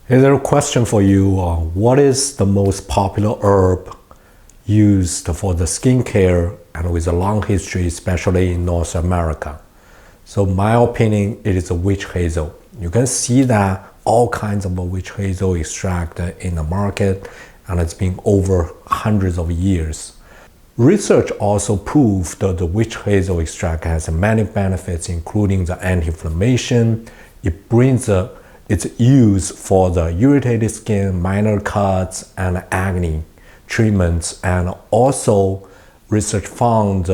Here's a question for you. What is the most popular herb used for the skincare and with a long history, especially in North America? So my opinion, it is a witch hazel. You can see that all kinds of witch hazel extract in the market, and it's been over hundreds of years. Research also proved that the witch hazel extract has many benefits, including the anti-inflammation. It brings its use for the irritated skin, minor cuts, and acne treatments. And also, research found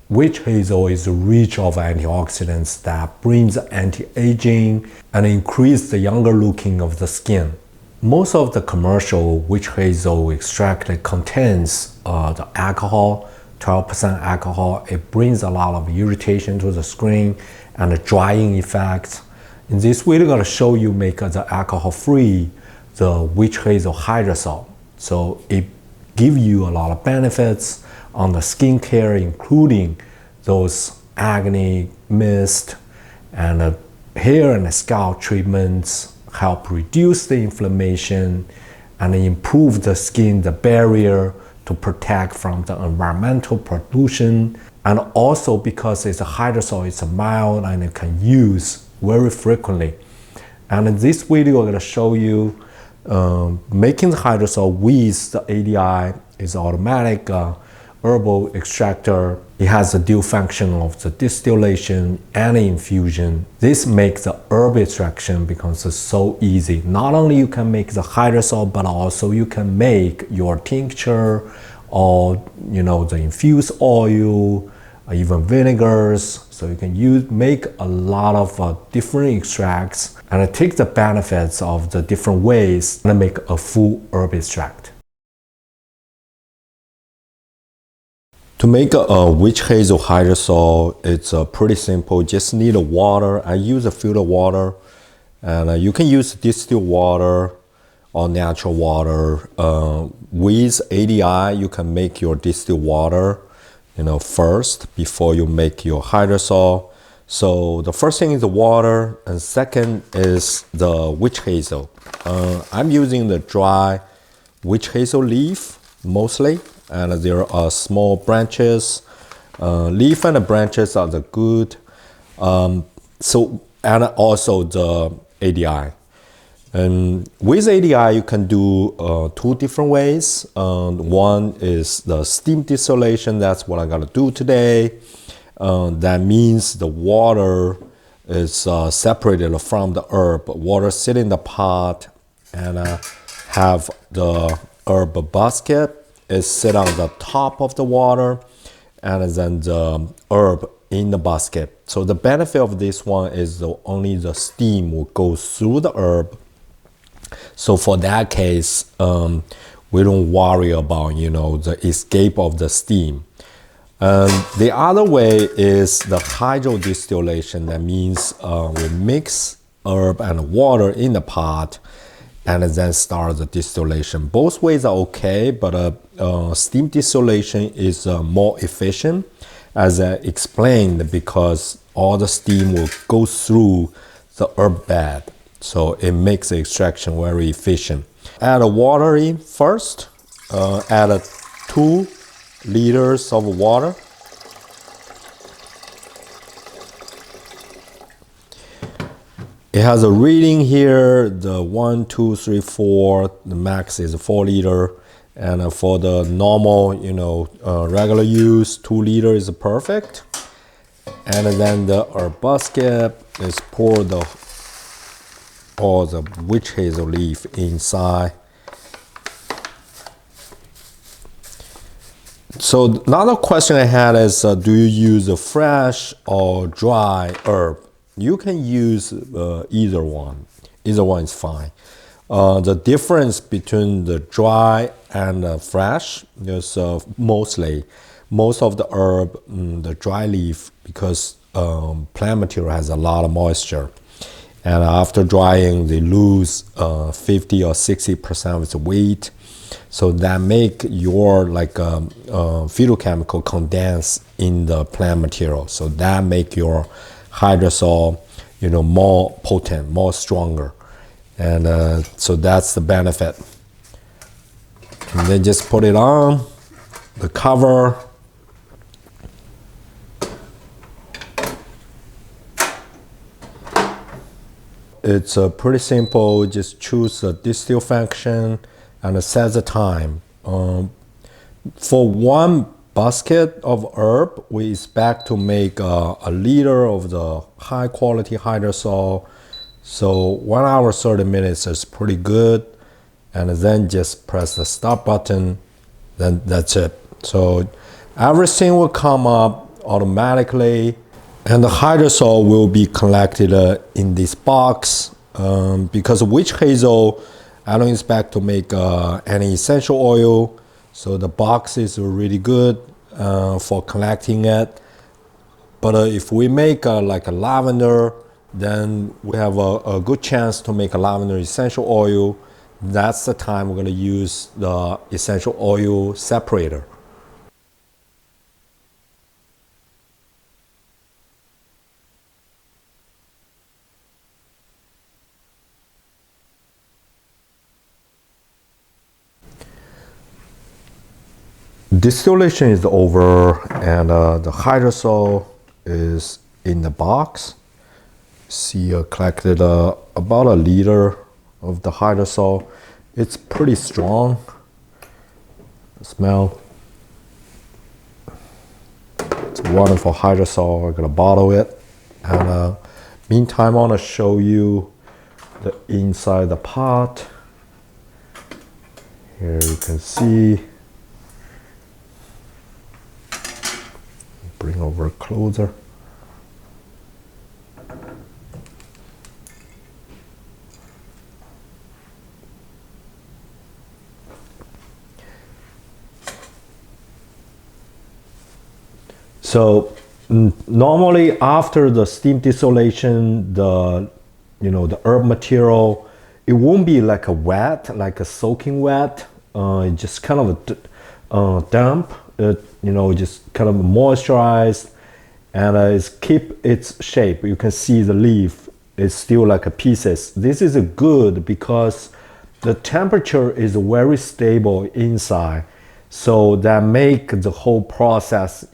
witch hazel is rich of antioxidants that brings anti-aging and increase the younger looking of the skin. Most of the commercial witch hazel extract contains the alcohol, 12% alcohol. It brings a lot of irritation to the skin and a drying effect. In this video, I'm going to show you make the alcohol-free, the witch hazel hydrosol. So it gives you a lot of benefits on the skincare, including those acne, mist, and hair and scalp treatments, help reduce the inflammation and improve the skin, the barrier to protect from the environmental pollution. And also because it's a hydrosol, it's a mild and it can use very frequently. And in this video, I'm going to show you making the hydrosol with the ADI is automatic herbal extractor. It has a dual function of the distillation and infusion. This makes the herb extraction becomes so easy. Not only you can make the hydrosol, but also you can make your tincture or the infused oil, or even vinegars. So you can make a lot of different extracts and take the benefits of the different ways and make a full herb extract. To make a witch hazel hydrosol, it's pretty simple. Just need a water. I use a filtered water, and you can use distilled water or natural water. With ADI, you can make your distilled water, first before you make your hydrosol. So the first thing is the water, and second is the witch hazel. I'm using the dry witch hazel leaf mostly. And there are small branches. Leaf and the branches are the good. And also the ADI. And with ADI, you can do two different ways. One is the steam distillation. That's what I'm gonna do today. That means the water is separated from the herb. Water sit in the pot and have the herb basket is sit on the top of the water, and then the herb in the basket. So the benefit of this one is only the steam will go through the herb. So for that case, we don't worry about the escape of the steam. The other way is the hydro distillation. That means we mix herb and water in the pot and then start the distillation. Both ways are okay, but steam distillation is more efficient, as I explained, because all the steam will go through the herb bed. So it makes the extraction very efficient. Add water in first. Add 2 liters of water. It has a reading here, the 1, 2, 3, 4, the max is 4 liter. And for the normal, regular use, 2 liter is perfect. And then the herb basket is pour all the witch hazel leaf inside. So another question I had is, do you use a fresh or dry herb? You can use either one. Either one is fine. The difference between the dry and the fresh is most of the herb, the dry leaf, because plant material has a lot of moisture. And after drying, they lose 50 or 60% of its weight. So that make your phytochemical condense in the plant material. So that make your hydrosol, more potent, more stronger. And so that's the benefit. And then just put it on the cover. It's pretty simple. Just choose the distill function and set the time. For one basket of herb, we expect to make a liter of the high quality hydrosol. So 1 hour 30 minutes is pretty good. And then just press the stop button, then that's it. So everything will come up automatically, and the hydrosol will be collected in this box. Because witch hazel, I don't expect to make any essential oil, so the box is really good for collecting it. But if we make like a lavender, then we have a good chance to make a lavender essential oil. That's the time we're going to use the essential oil separator. Distillation is over, and the hydrosol is in the box. See, I collected about a liter of the hydrosol. It's pretty strong. Smell. It's a wonderful hydrosol. I'm gonna bottle it. And meantime, I want to show you the inside the pot. Here you can see. Bring over closer. So normally after the steam distillation, the herb material, it won't be like a wet, like a soaking wet. It just kind of damp. Just kind of moisturized, and it's keep its shape. You can see the leaf is still like a pieces. This is good because the temperature is very stable inside, so that make the whole process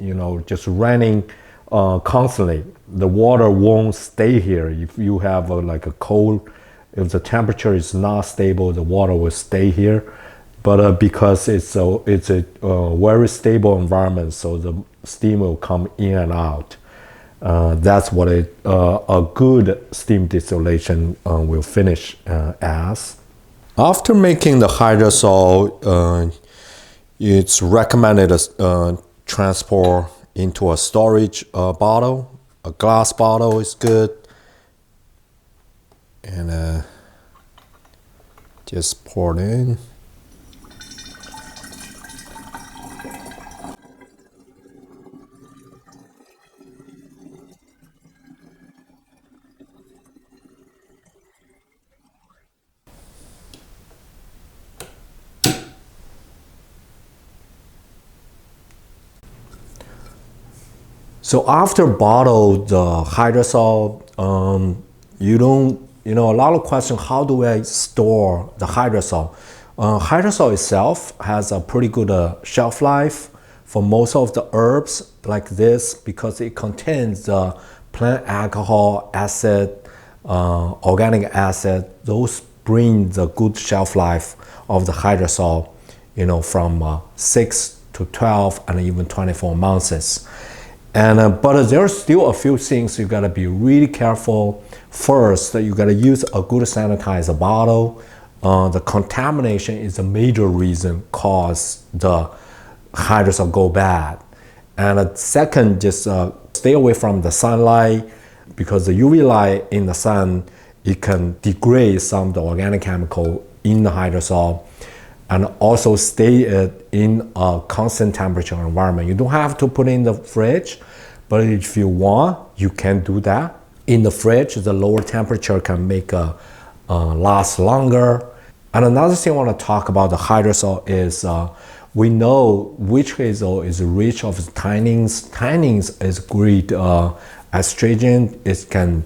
just running constantly. The water won't stay here. If you have like a cold, if the temperature is not stable, the water will stay here. But because it's a very stable environment, so the steam will come in and out. That's what a good steam distillation will finish as. After making the hydrosol, it's recommended transport into a storage bottle. A glass bottle is good, and just pour it in. So after bottle the hydrosol, a lot of questions, how do I store the hydrosol? Hydrosol itself has a pretty good shelf life for most of the herbs like this, because it contains the plant alcohol, acid, organic acid. Those bring the good shelf life of the hydrosol, from 6 to 12 and even 24 months. And but there are still a few things you gotta be really careful. First, you gotta use a good sanitized bottle. The contamination is a major reason cause the hydrosol go bad. And second, just stay away from the sunlight, because the UV light in the sun, it can degrade some of the organic chemical in the hydrosol. And also stay it in a constant temperature environment. You don't have to put it in the fridge, but if you want, you can do that. In the fridge, the lower temperature can make it last longer. And another thing I want to talk about the hydrosol is we know witch hazel is rich of tannins. Tannins is great astringent. It can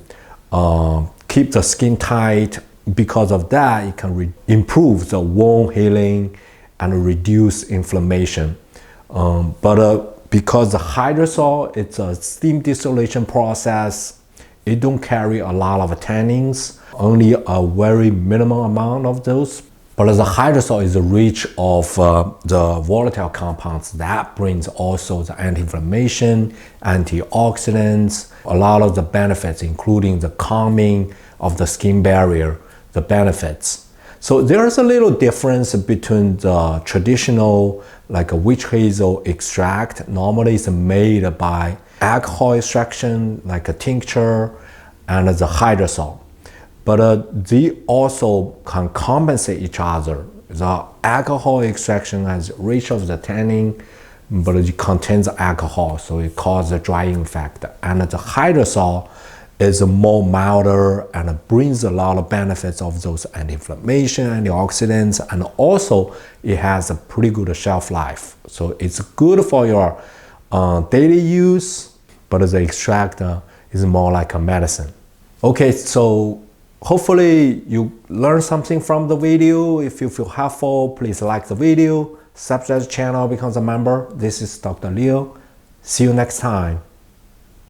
keep the skin tight because of that, it can improve the wound healing and reduce inflammation. Because the hydrosol, it's a steam distillation process, it don't carry a lot of tannins, only a very minimal amount of those. But the hydrosol is rich of the volatile compounds that brings also the anti-inflammation, antioxidants, a lot of the benefits, including the calming of the skin barrier, the benefits. So there's a little difference between the traditional, like a witch hazel extract. Normally it's made by alcohol extraction, like a tincture, and the hydrosol. But they also can compensate each other. The alcohol extraction has rich of the tannin, but it contains alcohol, so it causes a drying effect. And the hydrosol is more milder and brings a lot of benefits of those anti-inflammation, antioxidants, and also it has a pretty good shelf life. So it's good for your daily use, but the extract is more like a medicine. Okay, so hopefully you learned something from the video. If you feel helpful, please like the video, subscribe to the channel, become a member. This is Dr. Leo. See you next time.